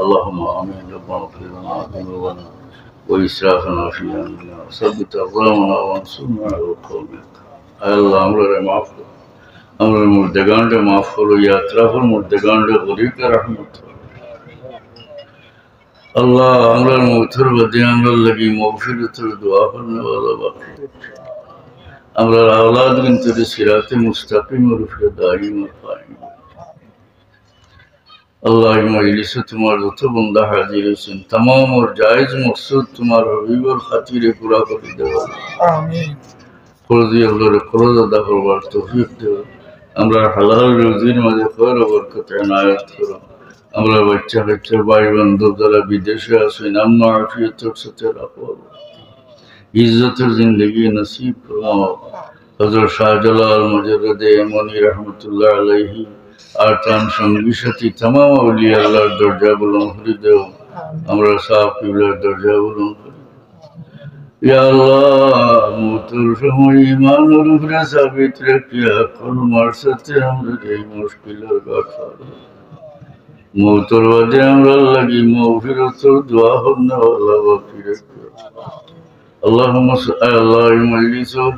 اللهم آمين ربنا اغفر لنا ذنوبنا وإسرافنا في أمرنا وثبت أقدامنا وانصرنا على القوم الكافرين আল্লাহ আমরা মাফ করো আমরা মুর্দেগানকে মাফ করো ইয়াত্রাফুল মুর্দেগানকে গরিবকে রহমত আল্লাহ আমরা মৌথর বাদে আমরা লাগি মগফিরাতের দোয়া করনে वाला বাকি আমরা আওলাদ কিন্তু সিরাতে মুস্তাকিম और फिर दायम कायम अल्लाह मजलिस तुम्हारे तो बंदा हाजिर है तमाम और जायज मकसद तुम्हारा हबीब और खातिर पूरा कर दो आमीन फर्जी अल्लाह रे फरज अदा करवार तौफीक दो আমরা হালাল রুজির মধ্যে খৈর ও বরকত ইনায়াত করো আমরা বাচ্চা কাচ্চা ভাই বান্ধব যারা বিদেশে আছে নাম আফিয়তের সাথে রাখো ইজ্জতের জিন্দগি নসিব ফরমাও হযরত শাহজালাল মুজাদ্দিদ এমনি রহমাতুল্লাহ আলাইহি আর তার সঙ্গী সাথী तमाम আউলিয়া আল্লাহর দরজা বুলন্দ করে দাও আমরা সাহেব কিবলার দরজা বুলন্দ করে ইয়া আল্লাহ মওতের সময় ঈমানের উপরে সাবিত রাখিয়া কলমার সাথে আমরা এই মুশকিলের কথা মওতের বাদে আমরা লাগি মাগফিরাতের দোয়া করনে ওয়ালা বাকি রাখো আল্লাহুম্মা সাল্লি মজলিসুর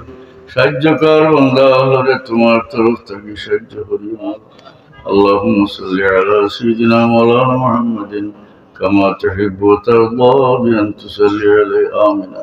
সাহায্যকার বান্দা আল্লাহরে তোমার তরফ থেকে সাহায্য করিও اللهم صل على سيدنا مولانا محمد كما تحب وترضى بأن تصلي عليه آمين